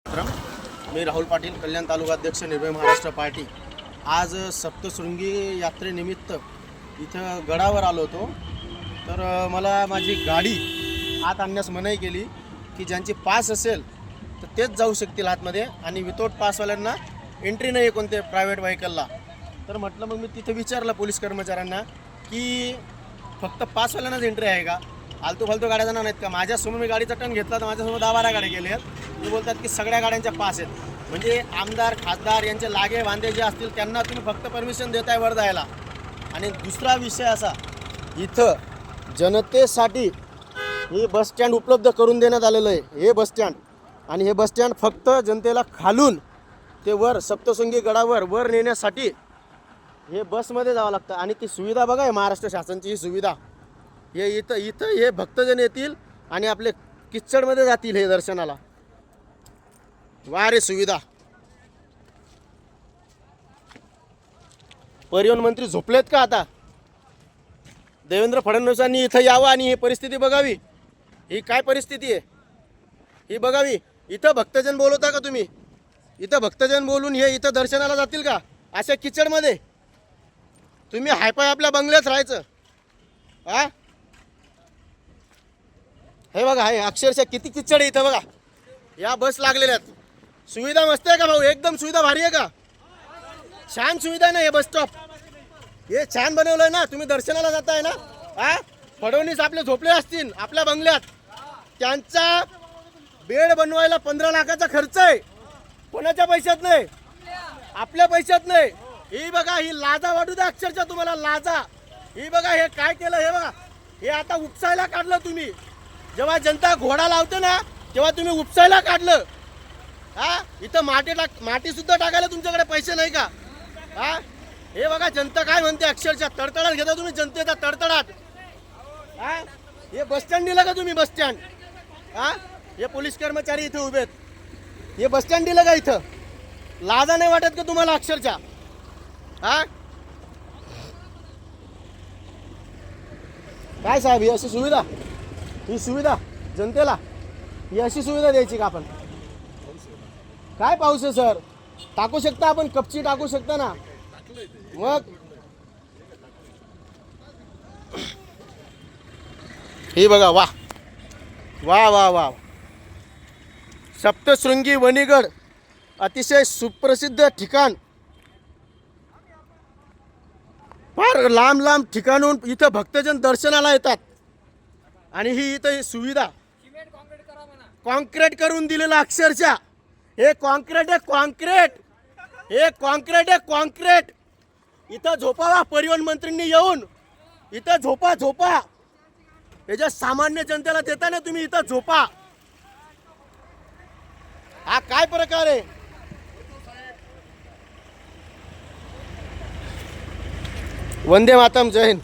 मी राहुल पाटील, कल्याण तालुका अध्यक्ष, निर्भय महाराष्ट्र पार्टी. आज सप्तशृंगी यात्रेनिमित्त इथं गडावर आलो होतो. तर मला माझी गाडी आत आणण्यास मनाई केली की ज्यांची पास असेल तर तेच जाऊ शकतील आतमध्ये आणि विथआउट पासवाल्यांना एंट्री नाही आहे कोणते प्रायव्हेट व्हेकलला. तर म्हटलं मग मी तिथं विचारलं पोलीस कर्मचाऱ्यांना की फक्त पासवाल्यांनाच एंट्री आहे का, आलतू फालतू गाड्या जाणार नाहीत का. माझ्यासमोर मी गाडीचा टर्न घेतला तर माझ्यासमोर 10-12 गाड्या गेले आहेत. ते बोलतात की सगळ्या गाड्यांच्या पास आहेत. म्हणजे आमदार खासदार यांचे लागे वांदे जे असतील त्यांना तुम्ही फक्त परमिशन देताय वर जायला. आणि दुसरा विषय असा, इथं जनतेसाठी हे बसस्टँड उपलब्ध करून देण्यात आलेलं आहे. हे बसस्टँड आणि हे बसस्टँड फक्त जनतेला खालून ते वर सप्तशृंगी गडावर वर नेण्यासाठी हे बसमध्ये जावं लागतं. आणि ती सुविधा बघा, आहे महाराष्ट्र शासनाची ही सुविधा. हे इथं हे भक्तजन येतील आणि आपले किच्चडमध्ये जातील हे दर्शनाला. वा रे सुविधा. परिवहन मंत्री झोपलेत का आता? देवेंद्र फडणवीसांनी इथं यावं आणि ही परिस्थिती बघावी. ही काय परिस्थिती आहे ही बघावी. इथं भक्तजन बोलवता का तुम्ही? इथं भक्तजन बोलून हे इथं दर्शनाला जातील का अशा किचडमध्ये? तुम्ही हायपाय आपल्या बंगल्यात राहायचं. हा हे बघा, हे अक्षरशः किती किचड आहे इथं बघा. या बस लागलेल्या आहेत. सुविधा मस्त आहे का भाऊ? एकदम सुविधा भारी आहे का? छान सुविधा नाही हे बस स्टॉप. हे छान बनवलंय ना. तुम्ही दर्शनाला जाताय ना. हा फडणवीस आपले झोपले असतील आपल्या बंगल्यात. त्यांचा बेड बनवायला 15 लाखाचा खर्च आहे. कोणाच्या पैशात नाही, आपल्या पैशात नाही. ही बघा, ही लाजा वाटू द्या अक्षरशः तुम्हाला, लाजा. ही बघा हे काय केलं. हे बघा, हे आता उपसायला काढलं तुम्ही. जेव्हा जनता घोडा लावते ना तेव्हा तुम्ही उपसायला काढलं. हा इथं माती सुद्धा टाकायला तुमच्याकडे पैसे नाही का? हा हे बघा जनता काय म्हणते. अक्षरशः तडतडाट घेता तुम्ही जनतेचा, तडतडाट. हा हे बसस्टँड दिलं का तुम्ही? बसस्टँड. हा हे पोलीस कर्मचारी इथे उभे आहेत. हे बसस्टँड दिलं का इथं? लाजा नाही वाटत का तुम्हाला अक्षरशः? हा काय साहेब, ही अशी सुविधा, ही सुविधा जनतेला ही अशी सुविधा द्यायची का आपण? काय पाऊस आहे सर? टाकू शकता आपण, कपची टाकू शकता ना. मग हे बघा, वा वा वा वा. सप्तशृंगी वणीगड अतिशय सुप्रसिद्ध ठिकाण. फार लांब लांब ठिकाणून इथं भक्तजन दर्शनाला येतात. आणि ही इथं सुविधा कॉन्क्रीट करून दिलेलं अक्षरशः. हे कॉन्क्रीट आहे, कॉन्क्रीट. हे कॉन्क्रीट आहे, कॉन्क्रीट. इथं झोपावा परिवहन मंत्र्यांनी येऊन. इथं झोपा झोपा. हे जे सामान्य जनतेला देता ना तुम्ही, इथं झोपा. हा काय प्रकार आहे? वंदे मातरम. जय हिंद.